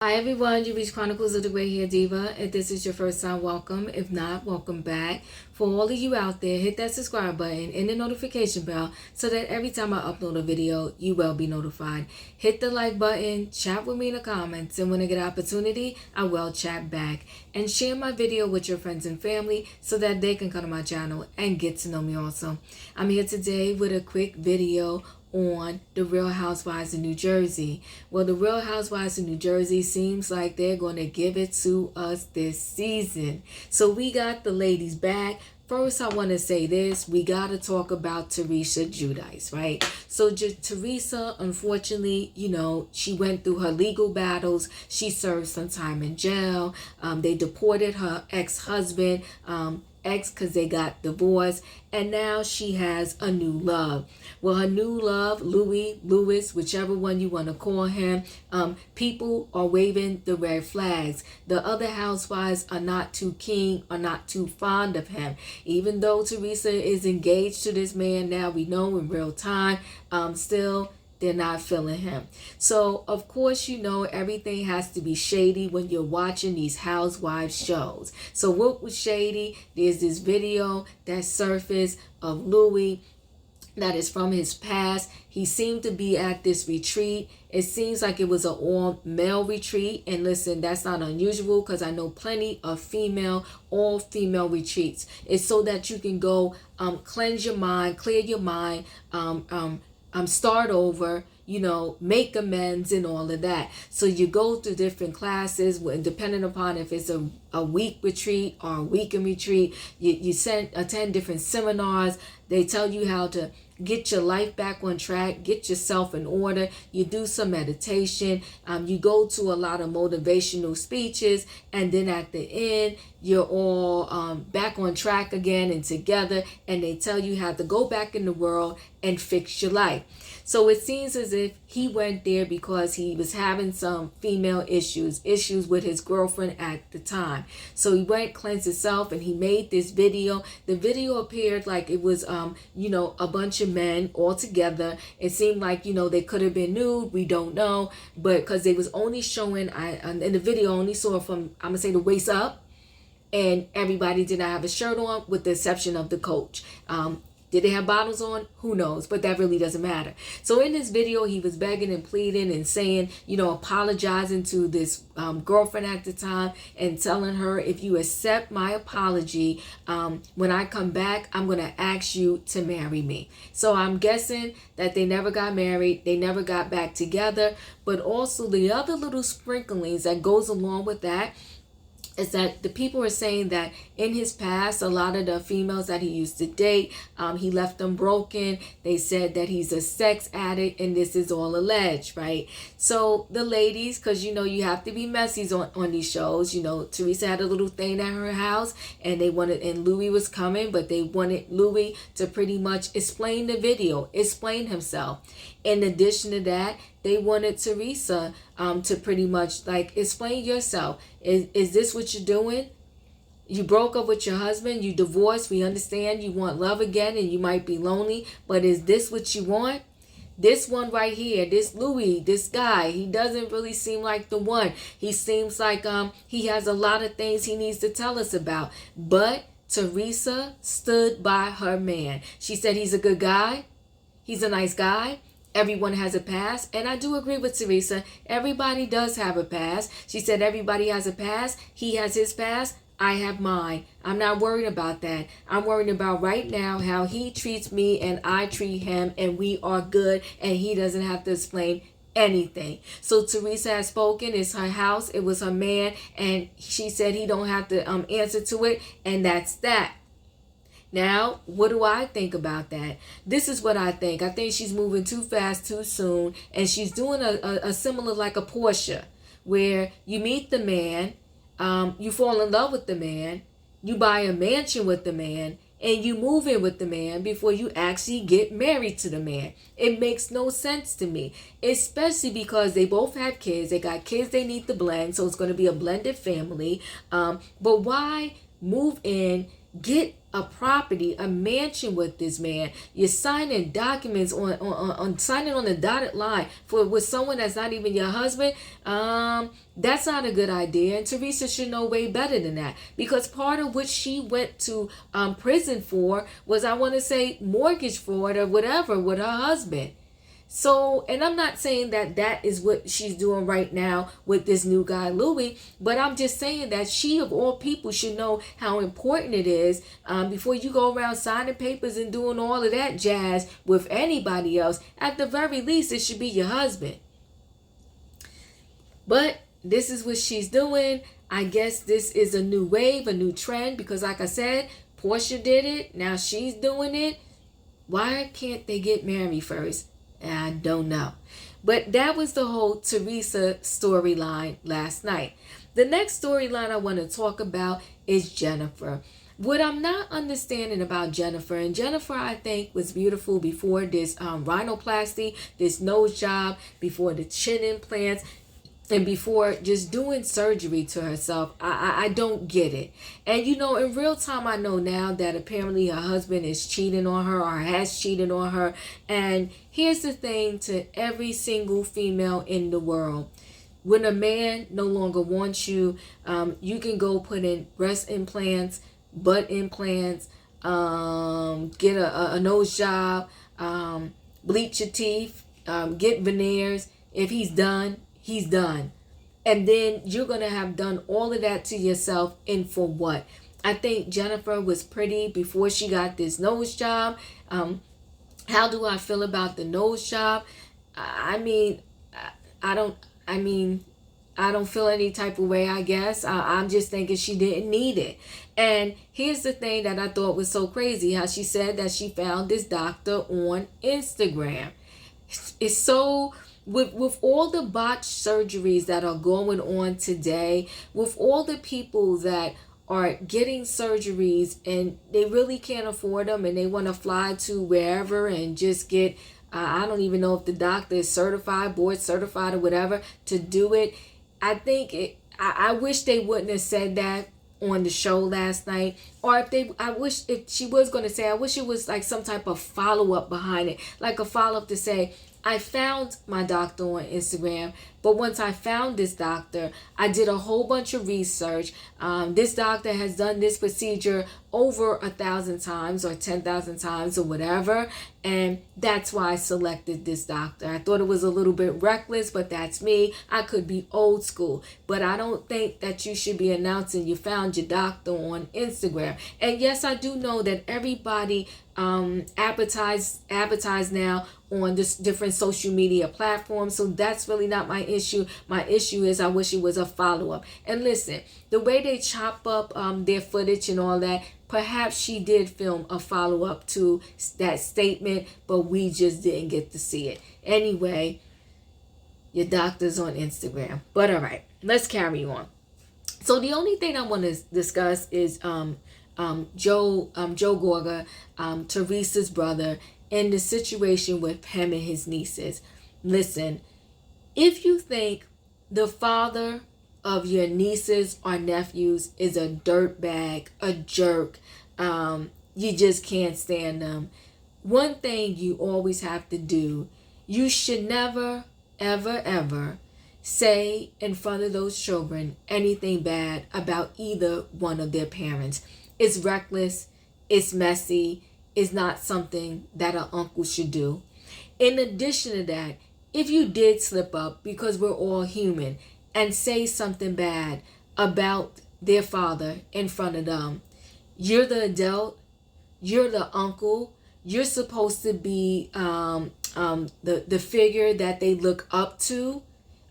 Hi everyone, you reached Chronicles of the Gray Hair Diva. If this is your first time, welcome. If not, welcome back. For all of you out there, hit that subscribe button and the notification bell so that every time I upload a video, you will be notified. Hit the like button, chat with me in the comments, and when I get an opportunity, I will chat back. And share my video with your friends and family so that they can come to my channel and get to know me also. I'm here today with a quick video on the Real Housewives of New Jersey. Well, the Real Housewives of New Jersey seems like they're going to give it to us this season. So we got the ladies back. First, I want to say this. We got to talk about Teresa Giudice, right? So Teresa, unfortunately, she went through her legal battles. She served some time in jail. They deported her ex-husband, because they got divorced, and now she has a new love. Well, her new love, Louis, whichever one you want to call him, people are waving the red flags. The other housewives are not too keen, are not too fond of him. Even though Teresa is engaged to this man now, we know in real time, still they're not feeling him. So, of course, everything has to be shady when you're watching these housewives shows. So what was shady? There's this video that surfaced of Louie that is from his past. He seemed to be at this retreat. It seems like it was an all-male retreat. And listen, that's not unusual because I know plenty of all-female retreats. It's so that you can go cleanse your mind, clear your mind, start over, make amends and all of that. So you go through different classes, depending upon if it's a week retreat or a weekend retreat. You attend different seminars. They tell you how to get your life back on track, get yourself in order. You do some meditation. You go to a lot of motivational speeches, and then at the end, you're all back on track again and together, and they tell you how to go back in the world and fix your life. So it seems as if he went there because he was having some female issues with his girlfriend at the time. So he went, cleansed himself, and he made this video. The video appeared like it was, a bunch of men all together. It seemed like, they could have been nude. We don't know. But because they was only showing, in the video, only saw from, I'm going to say, the waist up. And everybody did not have a shirt on with the exception of the coach. Did they have bottles on? Who knows? But that really doesn't matter. So in this video, he was begging and pleading and saying, apologizing to this girlfriend at the time and telling her, if you accept my apology, when I come back, I'm going to ask you to marry me. So I'm guessing that they never got married. They never got back together. But also the other little sprinklings that goes along with that is that the people are saying that in his past, a lot of the females that he used to date, he left them broken. They said that he's a sex addict, and this is all alleged, right? So the ladies, because you have to be messy on these shows. Teresa had a little thing at her house, and Louie was coming, but they wanted Louie to pretty much explain the video, explain himself. In addition to that, they wanted Teresa to pretty much explain yourself. Is this what you're doing? You broke up with your husband, you divorced. We understand you want love again and you might be lonely, but is this what you want? This one right here, this Louie, this guy, he doesn't really seem like the one. He seems like he has a lot of things he needs to tell us about. But Teresa stood by her man. She said he's a good guy. He's a nice guy. Everyone has a past, and I do agree with Teresa. Everybody does have a past. She said everybody has a past. He has his past. I have mine. I'm not worried about that. I'm worried about right now how he treats me and I treat him, and we are good, and he doesn't have to explain anything. So Teresa has spoken. It's her house. It was her man, and she said he don't have to answer to it, and that's that. Now, what do I think about that? This is what I think. I think she's moving too fast, too soon, and she's doing a similar like a Portia, where you meet the man, you fall in love with the man, you buy a mansion with the man, and you move in with the man before you actually get married to the man. It makes no sense to me, especially because they both have kids. They got kids they need to blend, so it's going to be a blended family. But why move in, get a property, a mansion with this man. You're signing documents on signing on the dotted line with someone that's not even your husband. That's not a good idea. And Teresa should know way better than that, because part of what she went to prison for was, I want to say, mortgage fraud or whatever with her husband. So, and I'm not saying that that is what she's doing right now with this new guy, Louie, but I'm just saying that she, of all people, should know how important it is before you go around signing papers and doing all of that jazz with anybody else. At the very least, it should be your husband. But this is what she's doing. I guess this is a new wave, a new trend, because like I said, Portia did it. Now she's doing it. Why can't they get married first? I don't know. But that was the whole Teresa storyline last night. The next storyline I want to talk about is Jennifer. What I'm not understanding about Jennifer, and Jennifer I think was beautiful before this rhinoplasty, this nose job, before the chin implants, and before just doing surgery to herself. I don't get it. And you know, in real time, I know now that apparently her husband is cheating on her or has cheated on her. And here's the thing to every single female in the world. When a man no longer wants you, you can go put in breast implants, butt implants, get a nose job, bleach your teeth, get veneers. If he's done, he's done. And then you're going to have done all of that to yourself, and for what? I think Jennifer was pretty before she got this nose job. How do I feel about the nose job? I don't feel any type of way, I guess. I'm just thinking she didn't need it. And here's the thing that I thought was so crazy, how she said that she found this doctor on Instagram. It's so... With all the botched surgeries that are going on today, with all the people that are getting surgeries and they really can't afford them and they want to fly to wherever and just get, I don't even know if the doctor is certified, board certified or whatever, to do it. I wish they wouldn't have said that on the show last night. Or if she was going to say, I wish it was like some type of follow-up behind it, like a follow-up to say, I found my doctor on Instagram, but once I found this doctor, I did a whole bunch of research. This doctor has done this procedure over 1,000 times or 10,000 times or whatever, and that's why I selected this doctor. I thought it was a little bit reckless, but that's me. I could be old school, but I don't think that you should be announcing you found your doctor on Instagram. And yes, I do know that everybody advertise now on this different social media platforms, so that's really not my issue. My issue is I wish it was a follow-up. And listen, the way they chop up their footage and all that, perhaps she did film a follow-up to that statement, but we just didn't get to see it. Anyway, your doctor's on Instagram. But all right, let's carry on. So the only thing I want to discuss is Joe Gorga, Teresa's brother, and the situation with him and his nieces. Listen, if you think the father of your nieces or nephews is a dirtbag, a jerk, you just can't stand them, one thing you always have to do, you should never, ever, ever say in front of those children anything bad about either one of their parents. It's reckless, it's messy, it's not something that an uncle should do. In addition to that, if you did slip up, because we're all human, and say something bad about their father in front of them, you're the adult, you're the uncle, you're supposed to be the figure that they look up to,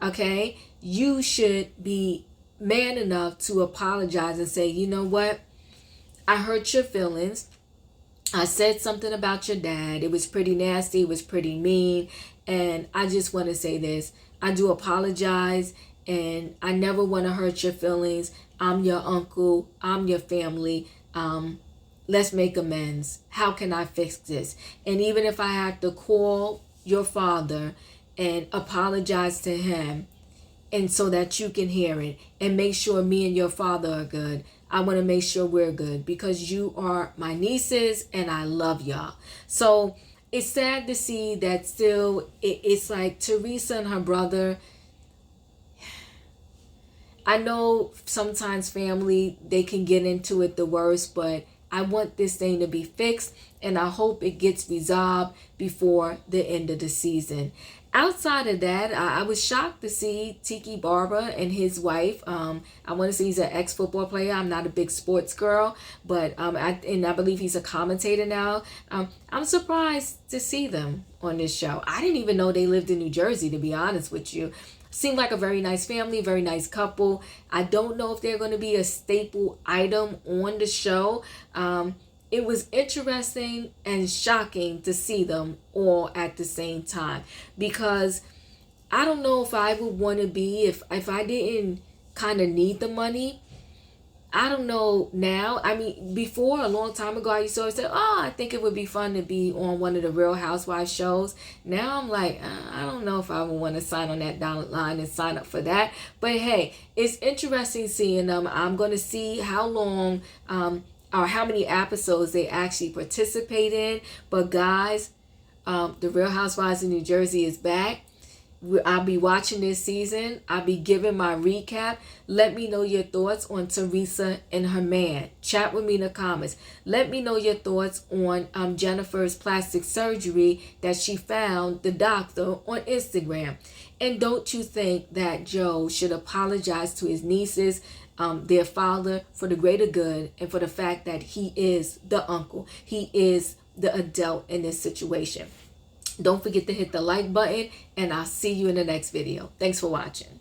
okay? You should be man enough to apologize and say, you know what? I hurt your feelings. I said something about your dad. It was pretty nasty. It was pretty mean. And I just want to say this. I do apologize. And I never want to hurt your feelings. I'm your uncle. I'm your family. Let's make amends. How can I fix this? And even if I have to call your father and apologize to him, and so that you can hear it and make sure me and your father are good, I want to make sure we're good because you are my nieces and I love y'all. So it's sad to see that still it's like Teresa and her brother. I know sometimes family, they can get into it the worst, but I want this thing to be fixed and I hope it gets resolved before the end of the season. Outside of that, I was shocked to see Tiki Barbara and his wife. I want to say he's an ex-football player. I'm not a big sports girl, but I believe he's a commentator now. I'm surprised to see them on this show. I didn't even know they lived in New Jersey, to be honest with you. Seemed like a very nice family, very nice couple. I don't know if they're going to be a staple item on the show. It was interesting and shocking to see them all at the same time because I don't know if I would want to be, if I didn't kind of need the money. I don't know now. I mean, before, a long time ago, I used to always say, oh, I think it would be fun to be on one of the Real Housewives shows. Now I'm like, I don't know if I would want to sign on that dotted line and sign up for that. But hey, it's interesting seeing them. I'm going to see how long or how many episodes they actually participate in. But guys, the Real Housewives of New Jersey is back. I'll be watching this season. I'll be giving my recap. Let me know your thoughts on Teresa and her man. Chat with me in the comments. Let me know your thoughts on Jennifer's plastic surgery that she found the doctor on Instagram. And don't you think that Joe should apologize to his nieces, their father, for the greater good and for the fact that he is the uncle. He is the adult in this situation. Don't forget to hit the like button and I'll see you in the next video. Thanks for watching.